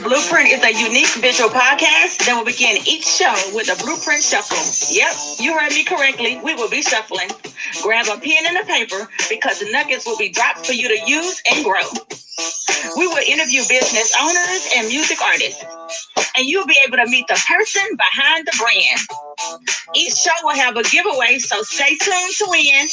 Blueprint is a unique visual podcast that will begin each show with a blueprint shuffle. Yep, you heard me correctly. We will be shuffling. Grab a pen and a paper because the nuggets will be dropped for you to use and grow. We will interview business owners and music artists, and you'll be able to meet the person behind the brand. Each show will have a giveaway, so stay tuned to win.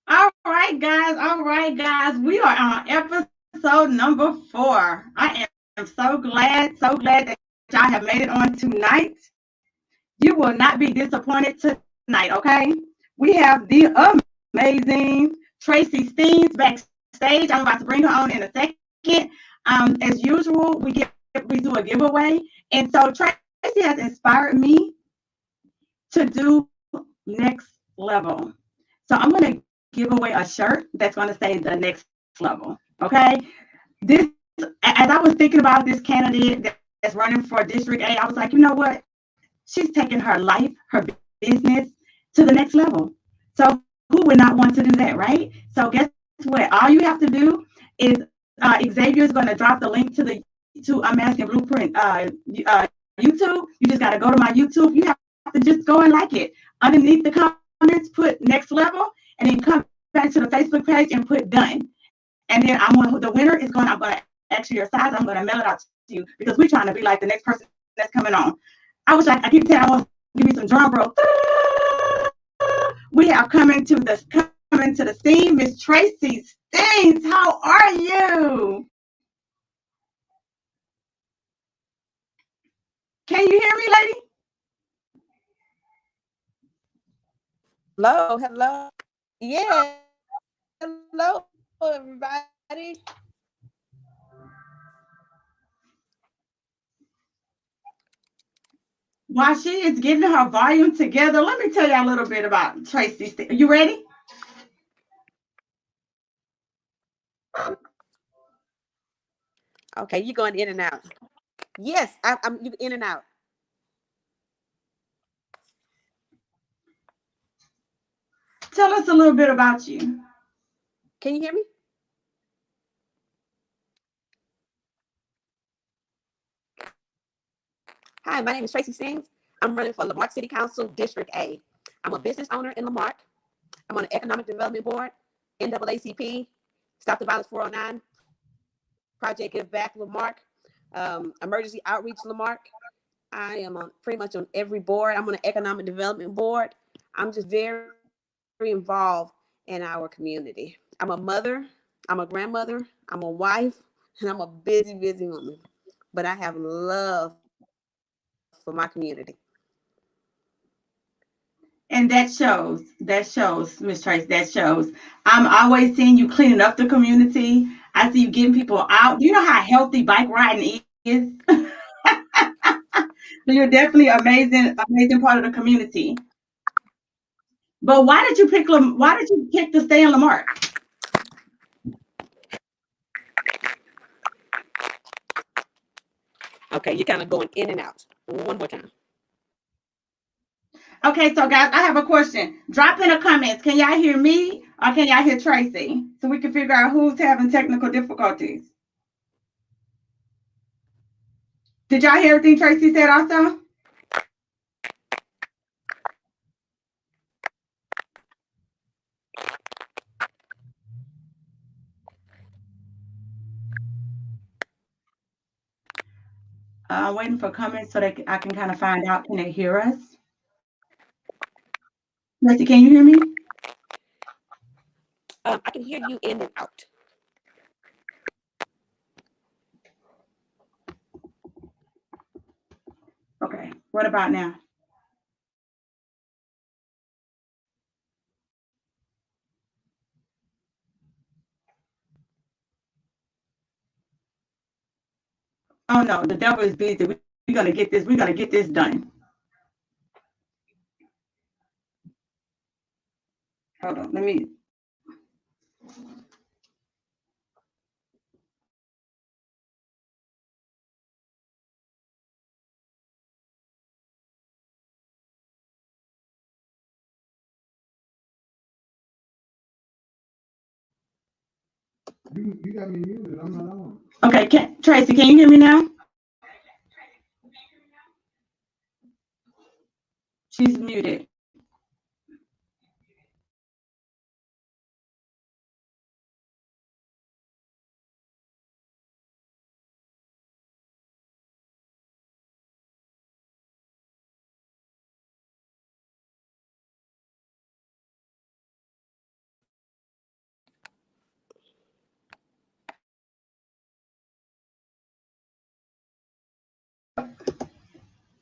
All right, guys. We are on episode number 4. I am so glad that y'all have made it on tonight. You will not be disappointed tonight, okay? We have the amazing Tracie Steans backstage. I'm about to bring her on in a second. As usual, we do a giveaway. And so Tracie has inspired me to do next level. So I'm going to give away a shirt that's going to say the next level. Okay. This, as I was thinking about this candidate that's running for District A, I was like, you know what? She's taking her life, her business to the next level. So who would not want to do that, right? So guess what? All you have to do is Xavier is going to drop the link to Unmasking Blueprint YouTube. You just got to go to my YouTube. You have to just go and like it. Underneath the comments, put next level, and then come back to the Facebook page and put done. And then the winner is I'm going to ask you your size. I'm going to mail it out to you because we're trying to be like the next person that's coming on. I was like, I keep telling I want to give you some drum roll. We have coming to the scene, Miss Tracie Steans. How are you? Can you hear me, lady? Hello. Yeah. Hello, everybody. While she is getting her volume together, let me tell you a little bit about Tracie Steans. You ready? Okay, you're going in and out. Yes, I'm you in and out. Tell us a little bit about you. Can you hear me? Hi, my name is Tracie Steans. I'm running for Lamarck City Council District A. I'm a business owner in Lamarck. I'm on the Economic Development Board, NAACP, Stop the Violence 409, Project Give Back Lamarck, Emergency Outreach Lamarck. I am pretty much on every board. I'm on the Economic Development Board. I'm just very involved in our community. I'm a mother, I'm a grandmother, I'm a wife, and I'm a busy woman. But I have love for my community. And that shows, Miss Trace, that shows. I'm always seeing you cleaning up the community. I see you getting people out. Do you know how healthy bike riding is? So you're definitely amazing part of the community. But why did you pick to stay in Lamarck? Okay, you're kind of going in and out. One more time. Okay, so guys, I have a question. Drop in the comments. Can y'all hear me or can y'all hear Tracie? So we can figure out who's having technical difficulties. Did y'all hear everything Tracie said also? Waiting for comments so that I can kind of find out, can they hear us? Tracie, can you hear me? I can hear you in and out. Okay, what about now? Oh no, the devil is busy. We're gonna get this done. Hold on, let me. You got me muted. I'm not on. Okay, Tracy, can you hear me now? She's muted.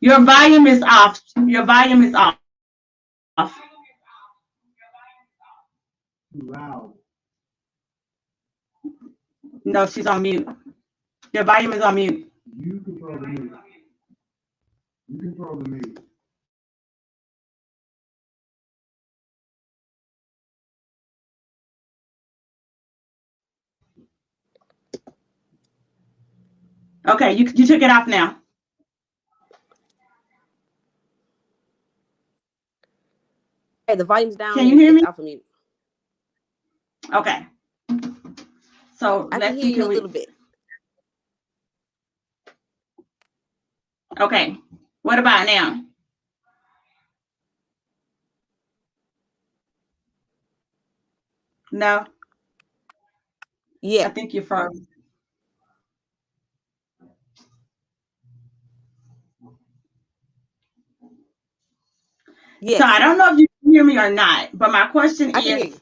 Your volume is off. Your volume is off. Loud. No, she's on mute. Your volume is on mute. You control the mute. You control the mute. Okay, you took it off now. Hey, the volume's down Can you and hear it's me? off of mute. Okay. So I can let's hear see. you Can a we? little bit. Okay. What about now? No, Yeah. I think you're frozen. So I Yes. don't know if you can hear me or not, but my question I can hear is, you.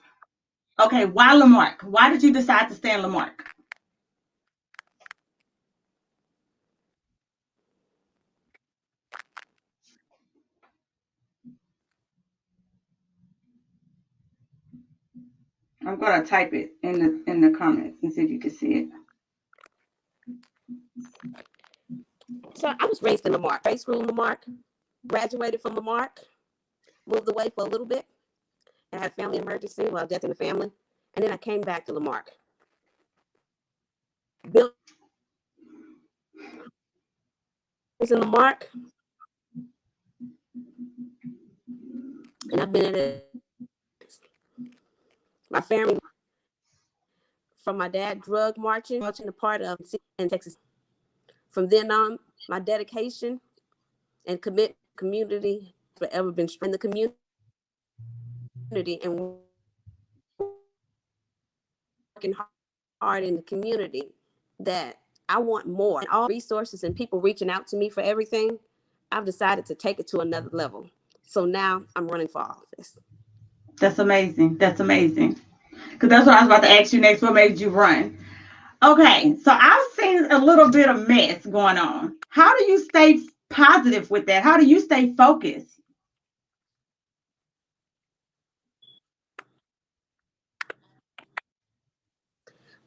okay, why Lamarck? Why did you decide to stay in Lamarck? I'm gonna type it in the comments and see if you can see it. So I was raised in Lamarck, high school in Lamarck, graduated from Lamarck, moved away for a little bit, and had a family emergency, well, death in the family. And then I came back to Lamarck. Built in Lamarck, and I've been at it. My family, from my dad drug marching a part of in Texas. From then on, my dedication and community forever been in the community and working hard in the community that I want more. And all resources and people reaching out to me for everything, I've decided to take it to another level. So now I'm running for office. That's amazing. That's amazing. Because that's what I was about to ask you next. What made you run? Okay, so I've seen a little bit of mess going on. How do you stay positive with that? How do you stay focused?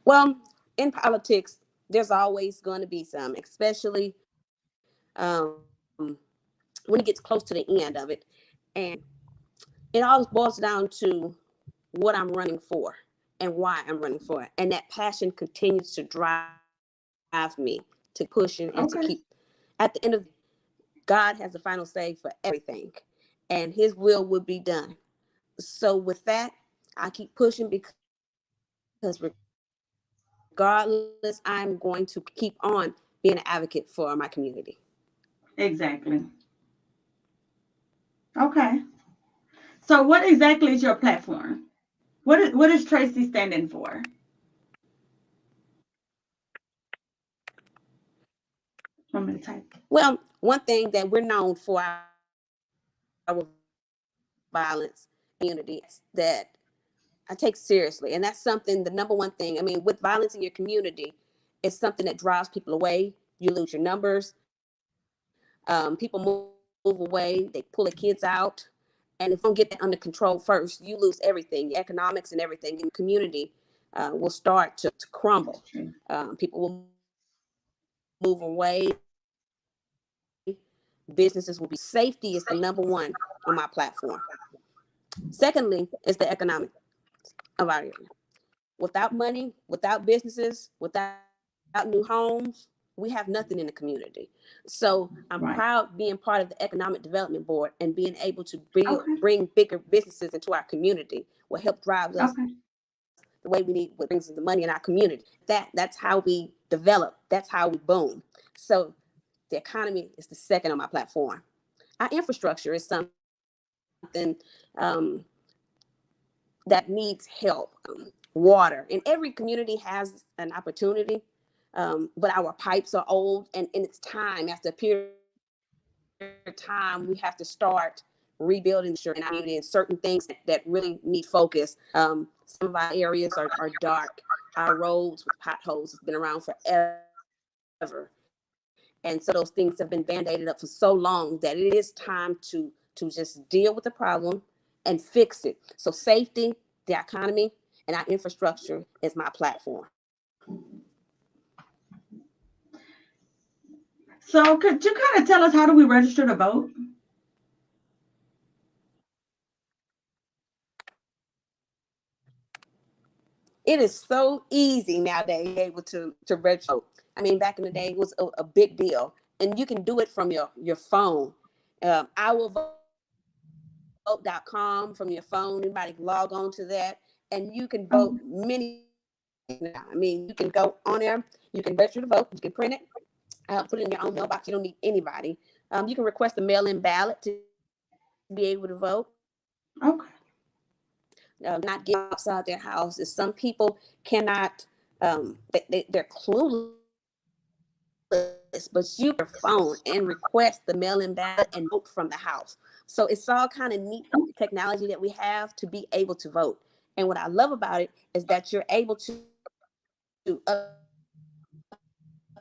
Well, in politics, there's always going to be some, especially um, when it gets close to the end of it. And it always boils down to what I'm running for and why I'm running for it. And that passion continues to drive me to pushing and to Okay, keep. At the end of God has the final say for everything, and His will be done. So with that, I keep pushing because regardless, I'm going to keep on being an advocate for my community. exactly. Okay. So what exactly is your platform? What is Tracie standing for? Want me to type? Well, one thing that we're known for our violence community that I take seriously, and that's something. The number one thing. I mean, with violence in your community, it's something that drives people away. You lose your numbers. People move away. They pull their kids out, and if you don't get that under control first, you lose everything. Your economics and everything in the community will start to crumble. People will move away. Businesses will be. Safety is the number one on my platform. Secondly, is the economic of our area. Without money, without businesses, without new homes, we have nothing in the community. So I'm Right. proud being part of the Economic Development Board and being able to Okay. bring bigger businesses into our community will help drive us Okay. the way we need what brings us the money in our community. That's how we develop. That's how we boom. So the economy is the second on my platform. Our infrastructure is something that needs help. Water, and every community has an opportunity, but our pipes are old, and it's time, after a period of time, we have to start rebuilding the in our community, and certain things that really need focus. Some of our areas are dark. Our roads with potholes has been around forever. And so those things have been band-aided up for so long that it is time to just deal with the problem and fix it. So safety, the economy, and our infrastructure is my platform. So could you kind of tell us, how do we register to vote? It is so easy nowadays to be able to register. I mean, back in the day, it was a big deal, and you can do it from your phone. I will vote.com from your phone. Anybody can log on to that, and you can vote many. I mean, you can go on there, you can register to vote, you can print it, put it in your own mailbox. You don't need anybody. You can request a mail-in ballot to be able to vote. Okay. Not get outside their houses. Some people cannot. They're clueless, but you your phone and request the mail-in ballot and vote from the house. So it's all kind of neat technology that we have to be able to vote. And what I love about it is that you're able to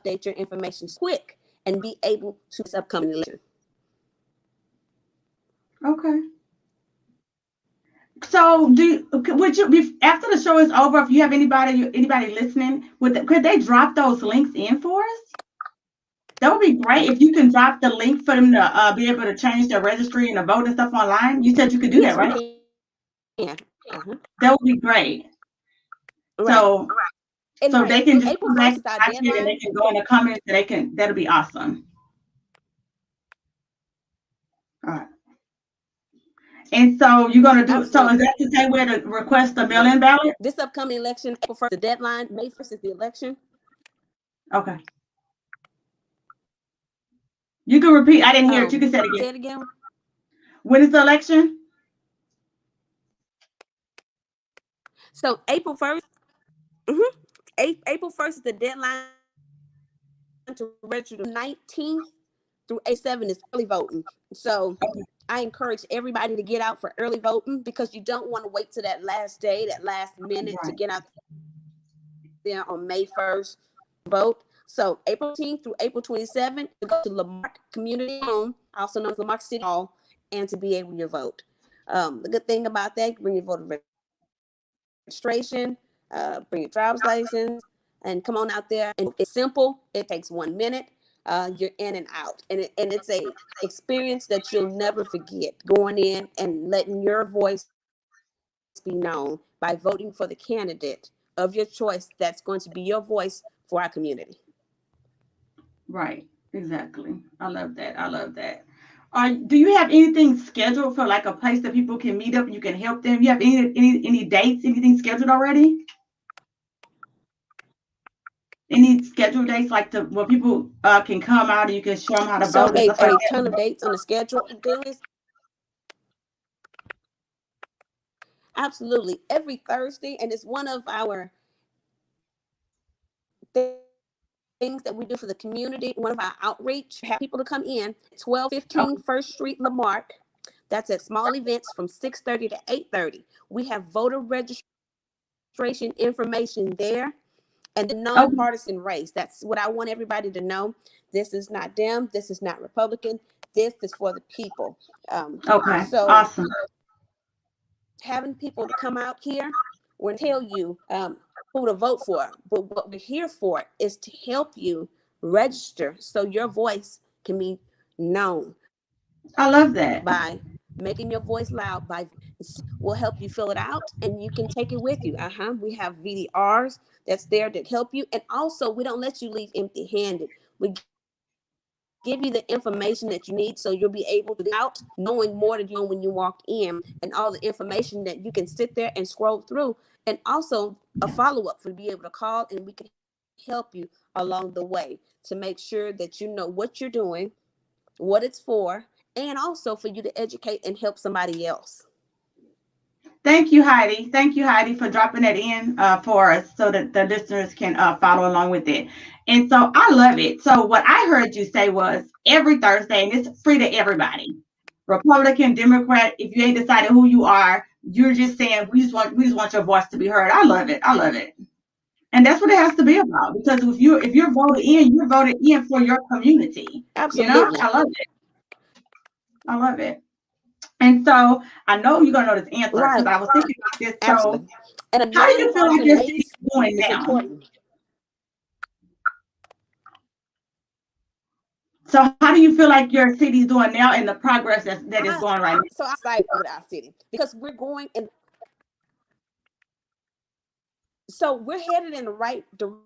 update your information quick and be able to this upcoming election. Okay. So would you be, after the show is over, if you have anybody listening, could they drop those links in for us? That would be great if you can drop the link for them to be able to change their registry and to vote and stuff online. You said you could do that, Yes, right? we can. That would be great. Right. So And so they can just April come back 1st is our and watch it, and they deadline. can go in the comments. That'll be awesome. All right. And so you're gonna do. So is Absolutely. that the same way to request the Right. mail-in ballot? This upcoming election, April 1st, the deadline. May 1st is the election. Okay. You can repeat. I didn't hear it. You can say it Say again. it again. When is the election? So April 1st. April 1st is the deadline to register. The 19th through A7 is early voting. So I encourage everybody to get out for early voting, because you don't want to wait to that last day, that last minute to Right. get out there on May 1st vote. So April 18th through April 27th, to go to Lamarck Community Home, also known as Lamarck City Hall, and to be able to vote. The good thing about that, bring your voter registration, bring your driver's license, and come on out there. And it's simple. It takes 1 minute. You're in and out, and it's a experience that you'll never forget. Going in and letting your voice be known by voting for the candidate of your choice that's going to be your voice for our community. Right. Exactly. I love that. I love that. Do you have anything scheduled for, like, a place that people can meet up and you can help them? You have any dates, anything scheduled already? Any scheduled dates, like where people can come out and you can show them how to So vote and stuff like a that? ton of dates on the schedule. What we do is absolutely every Thursday, and it's one of our things that we do for the community. One of our outreach, have people to come in. 1215 First Street, Lamarck. That's at small events from 6:30 to 8:30. We have voter registration information there, and the Okay. nonpartisan race. That's what I want everybody to know. This is not them. This is not Republican. This is for the people. Okay. So Awesome. having people to come out here will tell you who to vote for. But what we're here for is to help you register so your voice can be known I love that. by making your voice loud. We'll help you fill it out, and you can take it with you. We have VDRs that's there to help you, and also we don't let you leave empty-handed. We give you the information that you need, so you'll be able to get out knowing more than you know when you walk in, and all the information that you can sit there and scroll through, and also a follow-up for be able to call, and we can help you along the way to make sure that you know what you're doing, what it's for, and also for you to educate and help somebody else. Thank you, Heidi. Thank you, Heidi, for dropping that in for us so that the listeners can follow along with it. And so I love it. So what I heard you say was every Thursday, and it's free to everybody, Republican, Democrat. If you ain't decided who you are, you're just saying we just want your voice to be heard. I love it. I love it. And that's what it has to be about. Because if you're voted in, you're voted in for your community. Absolutely. I love it. I love it. And so I know you're gonna know this answer because Right. I was thinking about this. So Absolutely. And a how do you feel like nonpartisan your city race is doing is now? important. So how do you feel like your city's doing now and the progress that is I, going right I'm now? so excited with our city because we're going in. So we're headed in the right direction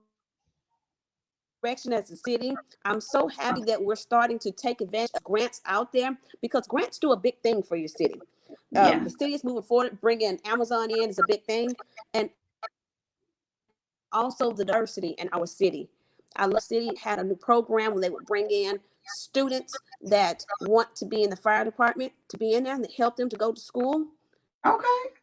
as a city. I'm so happy that we're starting to take advantage of grants out there, because grants do a big thing for your city. Yeah. The city is moving forward, bringing Amazon in is a big thing, and also the diversity in our city. I love city had a new program where they would bring in students that want to be in the fire department to be in there, and help them to go to school. Okay.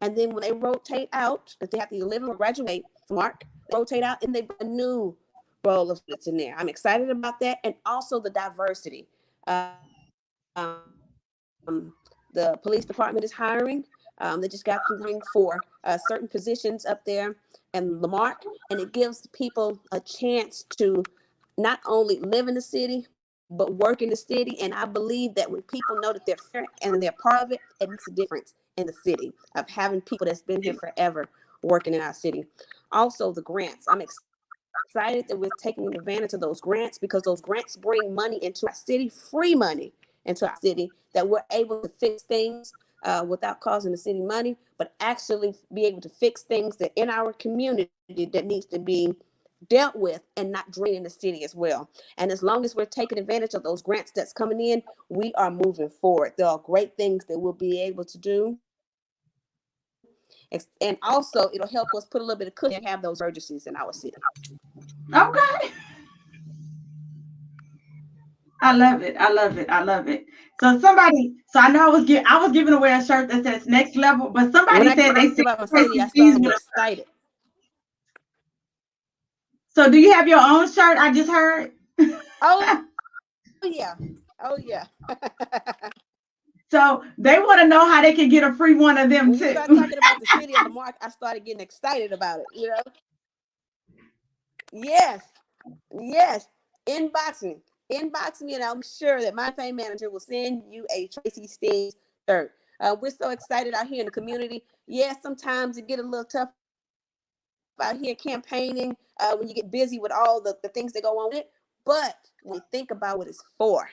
And then when they rotate out, if they have to live or graduate from Mark, rotate out and they bring a new role of students in there. I'm excited about that. And also the diversity. The police department is hiring. They just got through hiring for certain positions up there in Lamarck. And it gives people a chance to not only live in the city, but work in the city. And I believe that when people know that they're fair and they're part of it, it makes a difference in the city of having people that's been here forever working in our city. Also, the grants. I'm excited that we're taking advantage of those grants, because those grants bring money into our city, free money into our city, that we're able to fix things without costing the city money, but actually be able to fix things that in our community that needs to be dealt with and not draining the city as well. And as long as we're taking advantage of those grants that's coming in, we are moving forward. There are great things that we'll be able to do. And also, it'll help us put a little bit of cushion and have those emergencies in our city. Okay. I love it. I love it. I love it. So I know I was giving away a shirt that says next level, but When somebody I get said they talking see about my city, Tracie I start Steans getting with a. excited. So do you have your own shirt? I just heard. Oh, yeah. Oh, yeah. So they want to know how they can get a free one of them When you start too. talking about the city of Lamarck, I started getting excited about it, you know? Yes. Yes. Inbox me. Inbox me, and I'm sure that my campaign manager will send you a Tracie Steans shirt. We're so excited out here in the community. Yes, sometimes it get a little tough out here campaigning when you get busy with all the things that go on with it. But when you think about what it's for,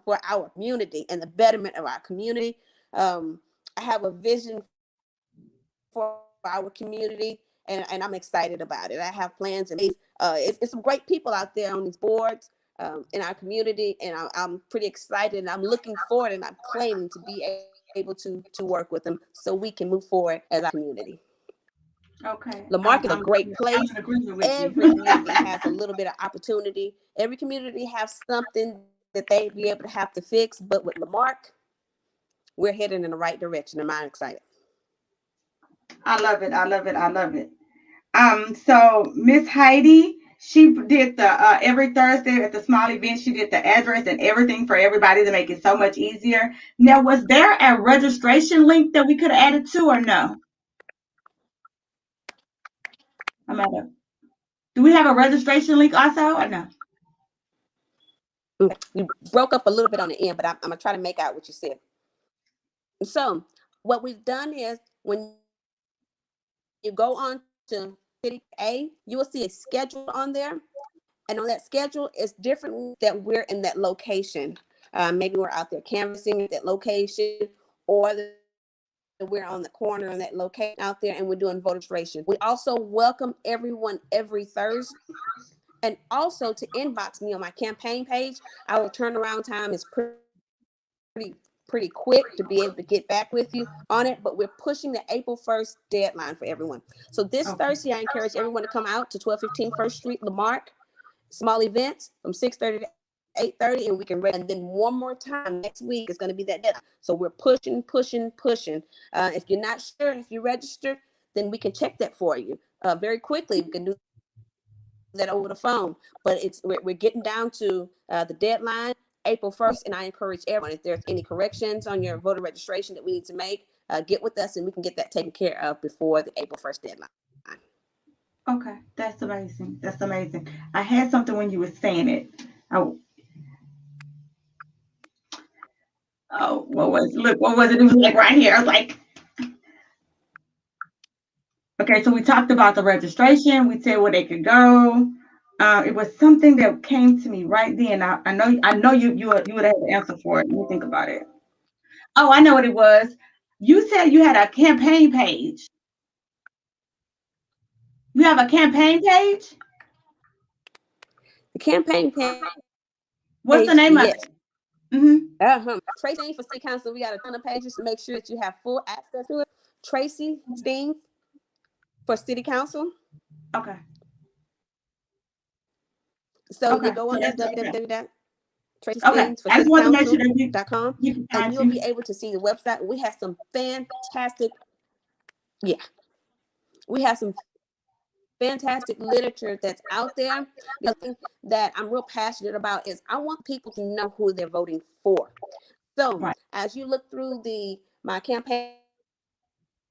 for our community and the betterment of our community, um, I have a vision for our community, and I'm excited about it. I have plans in place. It's some great people out there on these boards in our community, and I'm pretty excited, and I'm looking forward, and I'm claiming to be able to work with them so we can move forward as our community. Okay, Lamarck is a I'm great I'm place. I'm in agreement with you. Every community has a little bit of opportunity. Every community has something that they be able to have to fix. But with Lamarck, we're heading in the right direction, and I'm excited. I love it. I love it. I love it. So Miss Heidi, she did the every Thursday at the small event. She did the address and everything for everybody to make it so much easier. Now, was there a registration link that we could have added to, or no? Amanda, do we have a registration link also, or no? Okay. You broke up a little bit on the end, but I'm gonna try to make out what you said. So what we've done is when you go on to City A, you will see a schedule on there. And on that schedule is different weeks that we're in that location. Maybe we're out there canvassing at that location, or that we're on the corner in that location out there and we're doing voter registration. We also welcome everyone every Thursday at 7 o'clock. And also to inbox me on my campaign page. Our turnaround time is pretty quick to be able to get back with you on it, but we're pushing the April 1st deadline for everyone. So this Thursday, I encourage everyone to come out to 1215 First Street, Lamarck. Small events from 6:30 to 8:30, and we can ready. And then one more time next week is going to be that deadline. So we're pushing. If you're not sure if you registered, then we can check that for you very quickly. We can do that over the phone, but we're getting down to the deadline, April 1st, and I encourage everyone, if there's any corrections on your voter registration that we need to make, get with us and we can get that taken care of before the April 1st deadline. Okay, that's amazing. That's amazing. I had something when you were saying it. Oh, what was it? It was like right here. I was like, okay, so we talked about the registration. We said where they could go. It was something that came to me right then. I know you would have the answer for it. Let me think about it. Oh, I know what it was. You said you had a campaign page. You have a campaign page? The campaign page, What's the name of yes. it? Mm-hmm. Tracie Steans for City Council. We got a ton of pages to make sure that you have full access to it. Tracie Steans for City Council. Okay. So Okay. you go on there, www.traciesteans for I just wanted to make sure that citycouncil.com, and you'll be able to see the website. We have some fantastic literature that's out there. The other thing that I'm real passionate about is I want people to know who they're voting for. So as you look through my campaign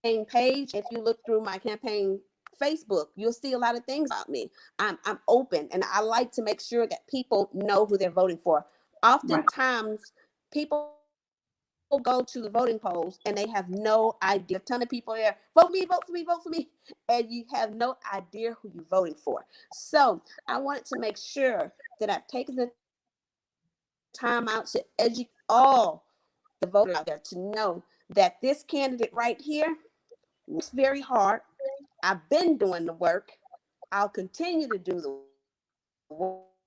page, if you look through my campaign Facebook, you'll see a lot of things about me. I'm open, and I like to make sure that people know who they're voting for. Oftentimes, people go to the voting polls and they have no idea. A ton of people there, vote me, vote for me, vote for me, and you have no idea who you're voting for. So I wanted to make sure that I've taken the time out to educate all the voters out there to know that this candidate right here works very hard. I've been doing the work. I'll continue to do the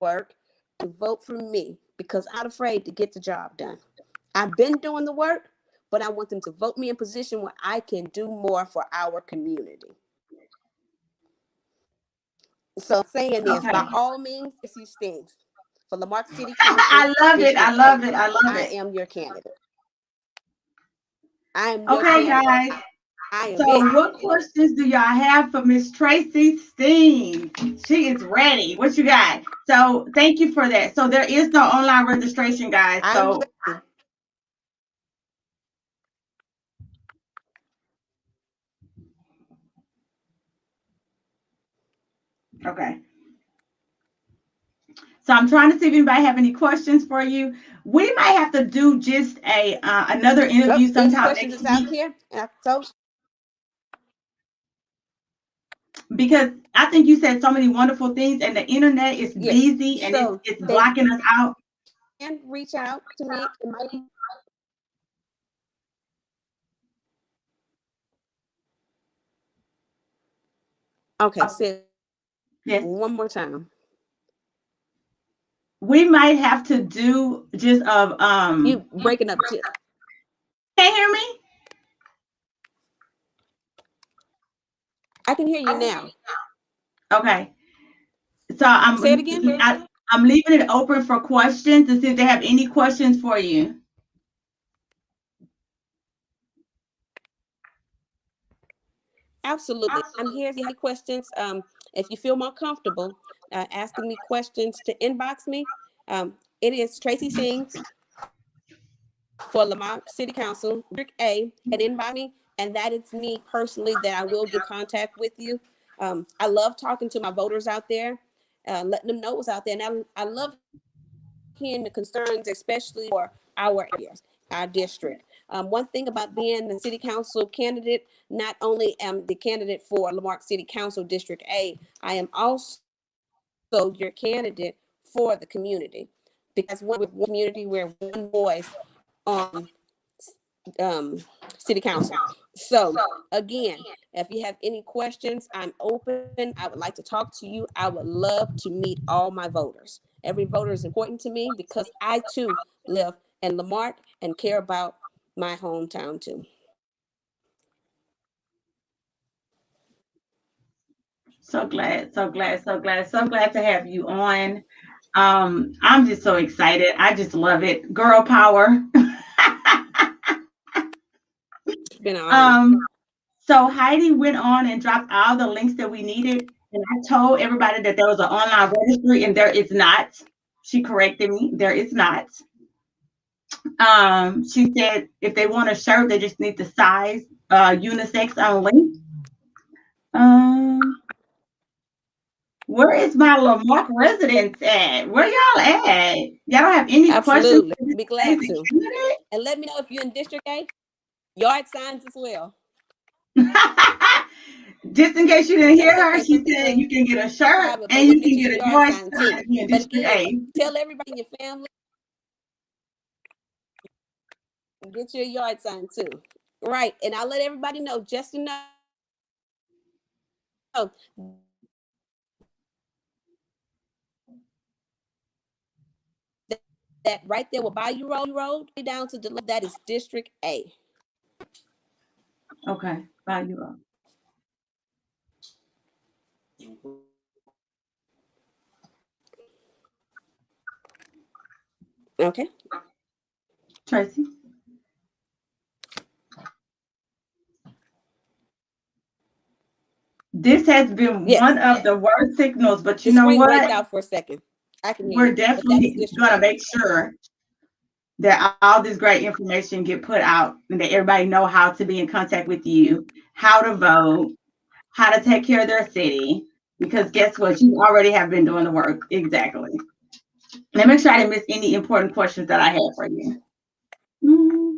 work and vote for me because I'm not afraid to get the job done. I've been doing the work, but I want them to vote me in position where I can do more for our community. So saying is, by all means, Tracie Steans for Lamarck City Council. I love it. I love it. I love it. I am your candidate. I am your candidate. Guys. So what questions do y'all have for Miss Tracie Steans? She is ready. What you got? So thank you for that. So there is no online registration, guys. So okay. So I'm trying to see if anybody have any questions for you. We might have to do just a another interview sometime next week. Out here. Because I think you said so many wonderful things, and the internet is busy and it's blocking us out. And reach out to me. Okay, say one more time. We might have to do just you breaking up too. Can't hear me? I can hear you now. Okay. So I'm say it again. I'm leaving it open for questions to see if they have any questions for you. Absolutely. I'm here if you have questions. If you feel more comfortable asking me questions, to inbox me. It is Tracie Steans for Lamarck City Council, District A, and inbox me. And that is me personally that I will get contact with you. I love talking to my voters out there, letting them know what's out there. And I love hearing the concerns, especially for our areas, our district. One thing about being the city council candidate, not only am the candidate for Lamarck City Council District A, I am also your candidate for the community. Because we're one community, we're one voice on city council. So again, if you have any questions, I'm open. I would like to talk to you. I would love to meet all my voters. Every voter is important to me because I too live in Lamarck and care about my hometown too. So glad, so glad, so glad, so glad to have you on. I'm just so excited. I just love it. Girl power. It's been an honor. um, so Heidi went on and dropped all the links that we needed. And I told everybody that there was an online registry, and there is not. She corrected me. There is not. She said if they want a shirt, they just need the size, unisex only. Um, where is my Lamarck residence at? Where y'all at? Y'all don't have any questions Absolutely. for this Be glad amazing to. candidate? And let me know if you're in District A. Yard signs as well. Just in case you didn't hear That's her, okay. she Some said people you can get a shirt private, but and we'll you get can you get a a yard yard sign too. sign in But District again, A. tell everybody in your family, get you a yard sign too. Right. And I'll let everybody know, just to know that, that right there will Bayou Road down to the left, that is District A. Okay, bye you all. Okay. Tracie. This has been Yes. one of the worst signals, but The you know screen blanked what? out for a second. I can hear We're you. But that is definitely District gonna A. make sure that all this great information get put out and that everybody know how to be in contact with you, how to vote, how to take care of their city. Because guess what? You already have been doing the work. Exactly. Let me make sure I didn't miss any important questions that I had for you. Mm,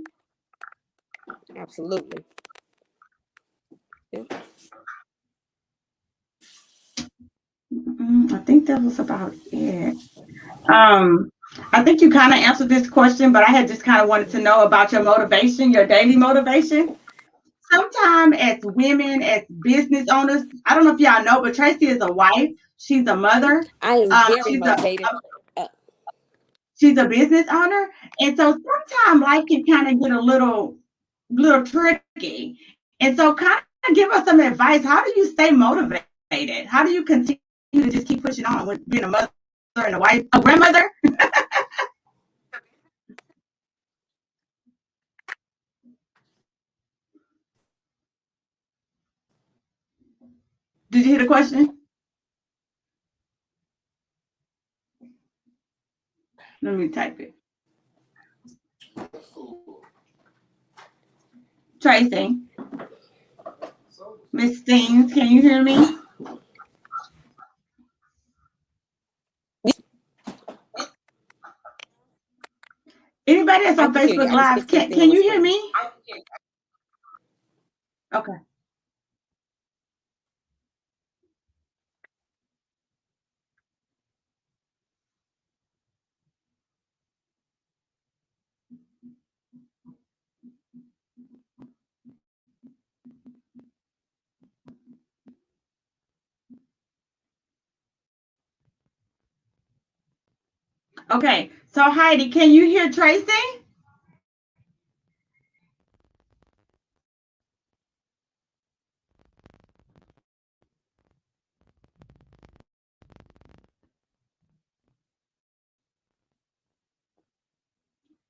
Absolutely. Yeah. I think that was about it. Um, I think you kind of answered this question, but I had just kind of wanted to know about your motivation, your daily motivation. Sometimes as women, as business owners, I don't know if y'all know, but Tracie is a wife. She's a mother. I am very She's a motivated. Uh, she's a business owner, and so sometimes life can kind of get a little tricky. And so, kind of give us some advice. How do you stay motivated? How do you continue to just keep pushing on with being a mother and a wife, a grandmother? Did you hear the question? Let me type it. Tracie, Miss Steans, can you hear me? Anybody that's I on can hear you. Facebook I just Live, can't see anything on can my you hear screen. me? Okay. Okay. So Heidi, can you hear Tracie?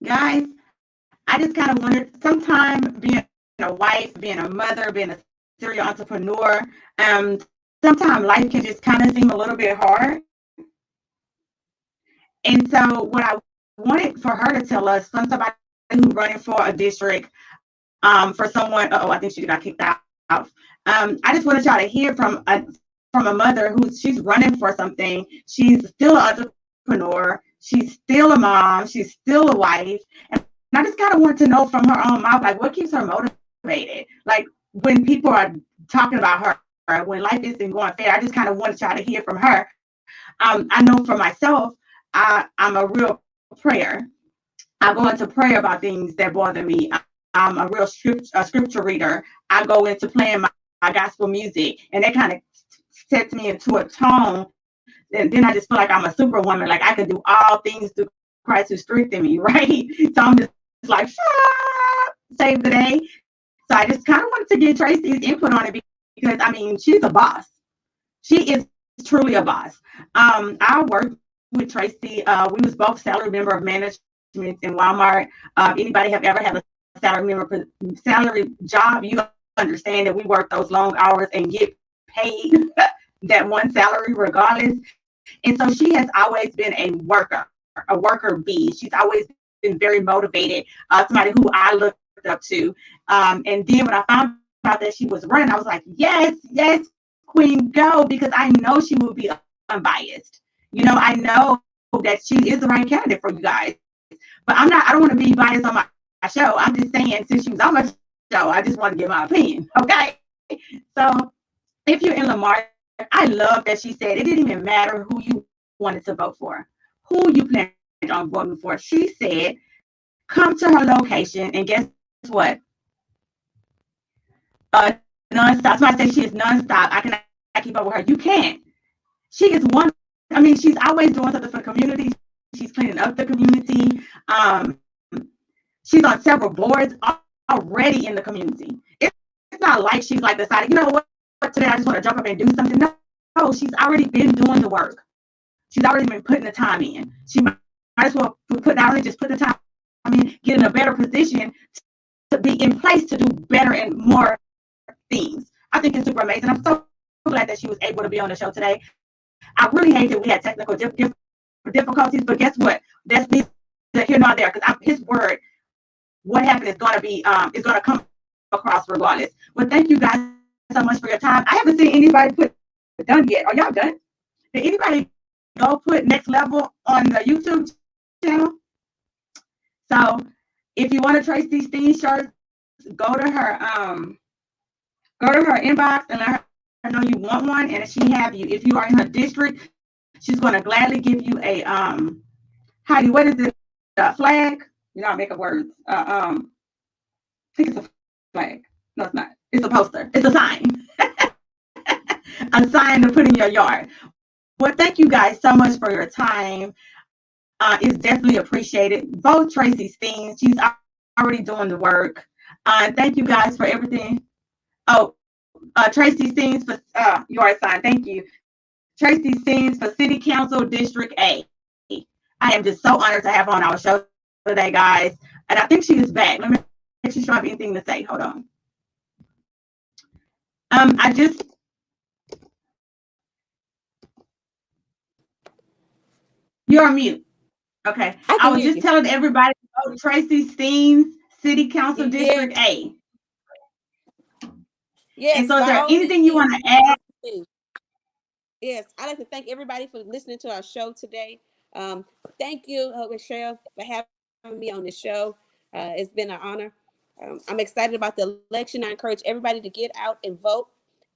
Guys, I just kind of wondered sometimes being a wife, being a mother, being a serial entrepreneur, um, sometimes life can just kind of seem a little bit hard. And so what I wanted for her to tell us from somebody who's running for a district, for someone, oh, I think she got kicked out. I just wanted y'all to hear from a mother who's she's running for something. She's still an entrepreneur. She's still a mom. She's still a wife. And I just kind of want to know from her own mouth, like what keeps her motivated. Like when people are talking about her, when life isn't going fair, I just kind of wanted y'all to hear from her. I know for myself, I'm a real prayer. I go into prayer about things that bother me. a real scripture reader. I go into playing my gospel music, and that kind of sets me into a tone. And then I just feel like I'm a superwoman. Like I can do all things through Christ who strengthened me, right? So I'm just like, save the day. So I just kind of wanted to get Tracie's input on it because I mean, she's a boss. She is truly a boss. I worked with Tracie. We was both salary member of management in Walmart. Anybody have ever had a salary job, you understand that we work those long hours and get paid that one salary regardless. And so she has always been a worker bee. She's always been very motivated, somebody who I looked up to. And then when I found out that she was running, I was like, yes, yes, Queen, go, because I know she will be unbiased. I know that she is the right candidate for you guys. But I don't want to be biased on my show. I'm just saying, since she was on my show, I just want to give my opinion. Okay. So if you're in Lamar, I love that she said it didn't even matter who you wanted to vote for, who you planned on voting for. She said, come to her location, and guess what? Nonstop. Somebody said she is nonstop. I cannot keep up with her. You can't. She is one. I mean, she's always doing something for the community. She's cleaning up the community. She's on several boards already in the community. It's not like she's like decided, you know what, today I just want to jump up and do something. No, she's already been doing the work. She's already been putting the time in. She might as well not only just put the time in, get in a better position to be in place to do better and more things. I think it's super amazing. I'm so glad that she was able to be on the show today. I really hate that we had technical difficulties, but guess what? That's neither here nor there, because his word, what happened is going to come across regardless. Well, thank you guys so much for your time. I haven't seen anybody put done yet. Are y'all done? Did anybody go put next level on the YouTube channel? So if you want to trace these Steans shirts, go to her inbox and let her know you want one, and if she have you, if you are in her district, she's going to gladly give you a Heidi, what is it? A flag? I make up words. I think it's a flag. No, it's not. It's a poster. It's a sign. A sign to put in your yard. Well, thank you guys so much for your time. It's definitely appreciated. Vote Tracie Steans. She's already doing the work. Thank you guys for everything. Oh, Tracie Steans for yard sign. Thank you. Tracie Steans for City Council District A. I am just so honored to have her on our show today, guys. And I think she is back. Let me make sure she have anything to say. Hold on. You're on mute. Okay. I was just telling everybody to vote Tracie Steans, City Council District A. Yes. And so is there anything you want to add? Yes, I'd like to thank everybody for listening to our show today. Thank you, Michelle, for having me on the show. It's been an honor. I'm excited about the election. I encourage everybody to get out and vote.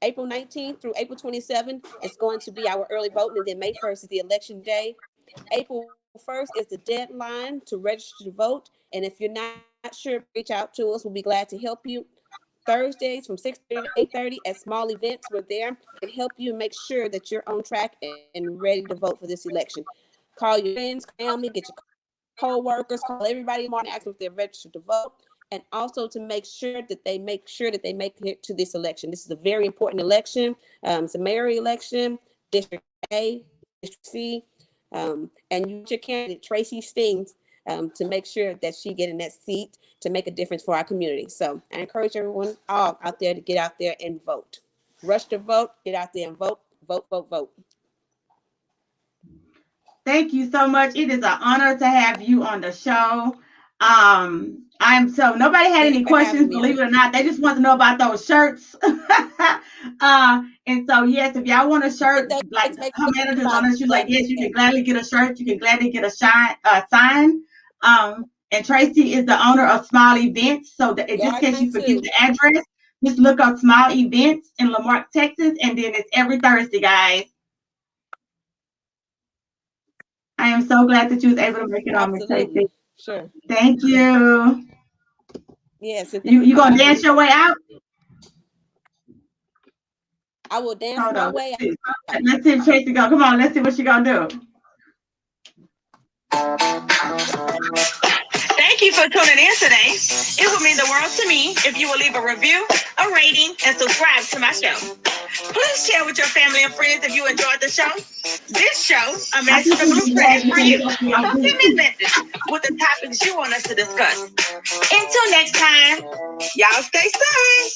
April 19th through April 27th is going to be our early voting, and then May 1st is the election day. April 1st is the deadline to register to vote, and if you're not sure, reach out to us. We'll be glad to help you. Thursdays from 6:30 to 8:30 at small events. We're there and help you make sure that you're on track and ready to vote for this election. Call your friends, family, get your co-workers, call everybody in the morning, ask them if they're registered to vote, and also to make sure that they make it to this election. This is a very important election. It's a mayor election, District A, District C, and you your candidate, Tracie Steans, to make sure that she get in that seat to make a difference for our community. So I encourage everyone all out there to get out there and vote. Rush to vote, get out there and vote, vote, vote, vote. Thank you so much. It is an honor to have you on the show. Nobody had any questions, believe it or not. They just want to know about those shirts. And so, yes, if y'all want a shirt, like her manager's on it, she's like, yes, you can gladly get a shirt. You can gladly get a sign. And Tracie is the owner of Smile Events. So just in case you forget the address, just look up Smile Events in Lamarck, Texas. And then it's every Thursday, guys. I am so glad that you was able to make it on, Miss Tracie. Sure. Thank you. Yes. You gonna dance your way out? I will dance Hold my on. way out. Let's see if Tracie go. Come on, let's see what she gonna do. Thank you for tuning in today. It would mean the world to me if you will leave a review, a rating, and subscribe to my show. Please share with your family and friends if you enjoyed the show. This show, A Master the Blueprint, is for you. So send me a message with the topics you want us to discuss. Until next time, y'all stay safe.